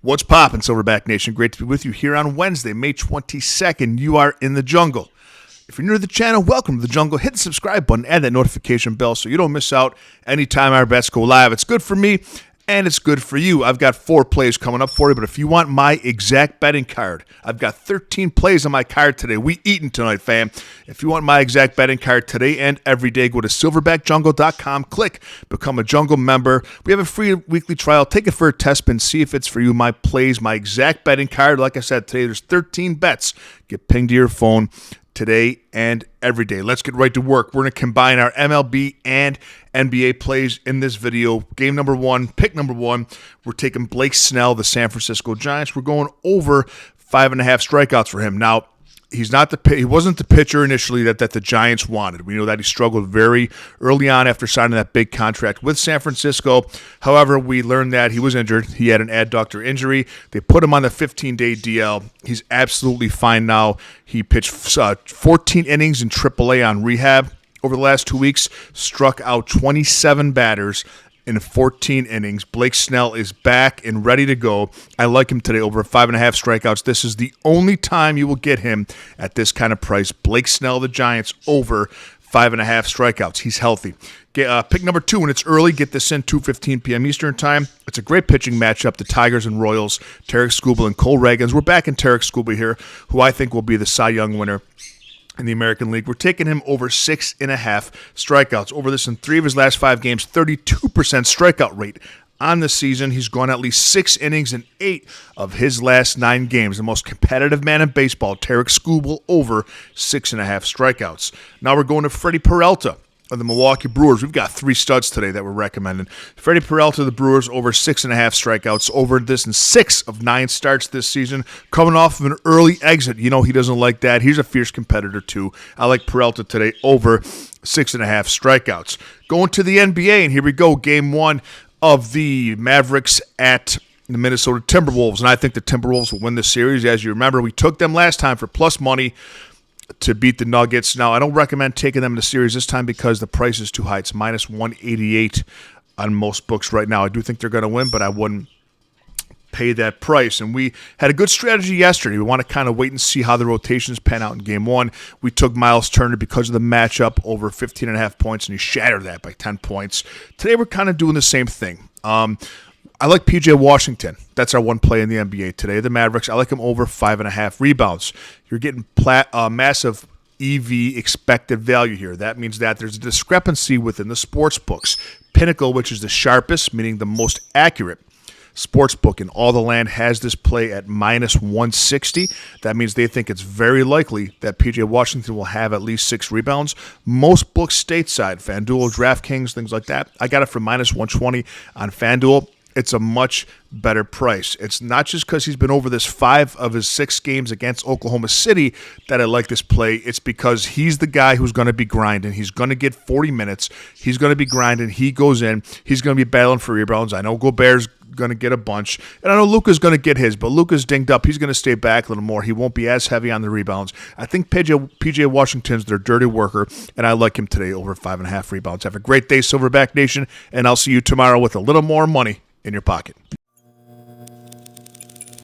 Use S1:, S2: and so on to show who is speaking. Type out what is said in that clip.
S1: What's poppin', Silverback Nation? Great to be with you here on Wednesday, May 22nd. You are in the jungle. If you're new to the channel, welcome to the jungle. Hit the subscribe button and that notification bell so you don't miss out anytime our bets go live. It's good for me and it's good for you. I've got 4 plays coming up for you, but if you want my exact betting card, I've got 13 plays on my card today. We eating tonight, fam. If you want my exact betting card today and every day, go to silverbackjungle.com, click Become a Jungle member. We have a free weekly trial. Take it for a test spin, see if it's for you. My plays, my exact betting card. Like I said, today there's 13 bets. Get pinged to your phone today and every day. Let's get right to work. We're going to combine our MLB and NBA plays in this video. Game number 1, pick number 1. We're taking Blake Snell, the San Francisco Giants. We're going over 5.5 strikeouts for him. Now, he wasn't the pitcher initially that the Giants wanted. We know that he struggled very early on after signing that big contract with San Francisco. However, we learned that he was injured. He had an adductor injury. They put him on the 15-day DL. He's absolutely fine now. He pitched 14 innings in AAA on rehab over the last 2 weeks, struck out 27 batters in 14 innings. Blake Snell is back and ready to go. I like him today over 5.5 strikeouts. This is the only time you will get him at this kind of price. Blake Snell, the Giants, over 5.5 strikeouts. He's healthy. Pick number 2 when it's early. Get this in 2:15 p.m. Eastern time. It's a great pitching matchup. The Tigers and Royals, Tarek Skubal and Cole Ragans. We're back in Tarek Skubal here, who I think will be the Cy Young winner in the American League. We're taking him over 6.5 strikeouts. Over this in 3 of his last 5 games, 32% strikeout rate on the season. He's gone at least 6 innings in 8 of his last 9 games. The most competitive man in baseball, Tarek Skubal, over 6.5 strikeouts. Now we're going to Freddie Peralta of the Milwaukee Brewers. We've got 3 studs today that we're recommending. Freddie Peralta of the Brewers, over 6.5 strikeouts, over this in 6 of 9 starts this season, coming off of an early exit. You know he doesn't like that. He's a fierce competitor too. I like Peralta today, over 6.5 strikeouts. Going to the NBA, and here we go, Game 1 of the Mavericks at the Minnesota Timberwolves, and I think the Timberwolves will win this series. As you remember, we took them last time for plus money to beat the Nuggets. Now, I don't recommend taking them in the series this time because the price is too high. It's minus 188 on most books right now. I do think they're going to win, but I wouldn't pay that price. And we had a good strategy yesterday. We want to kind of wait and see how the rotations pan out in Game 1. We took Miles Turner because of the matchup over 15.5 points, and he shattered that by 10 points. Today, we're kind of doing the same thing. I like P.J. Washington. That's our one play in the NBA today. The Mavericks, I like him over 5.5 rebounds. You're getting massive EV expected value here. That means that there's a discrepancy within the sports books. Pinnacle, which is the sharpest, meaning the most accurate sports book in all the land, has this play at minus 160. That means they think it's very likely that P.J. Washington will have at least 6 rebounds. Most books stateside, FanDuel, DraftKings, things like that, I got it for minus 120 on FanDuel. It's a much better price. It's not just because he's been over this 5 of his 6 games against Oklahoma City that I like this play. It's because he's the guy who's going to be grinding. He's going to get 40 minutes. He's going to be grinding. He goes in. He's going to be battling for rebounds. I know Gobert's going to get a bunch. And I know Luka's going to get his, but Luka's dinged up. He's going to stay back a little more. He won't be as heavy on the rebounds. I think P.J. Washington's their dirty worker, and I like him today over 5.5 rebounds. Have a great day, Silverback Nation, and I'll see you tomorrow with a little more money in your pocket.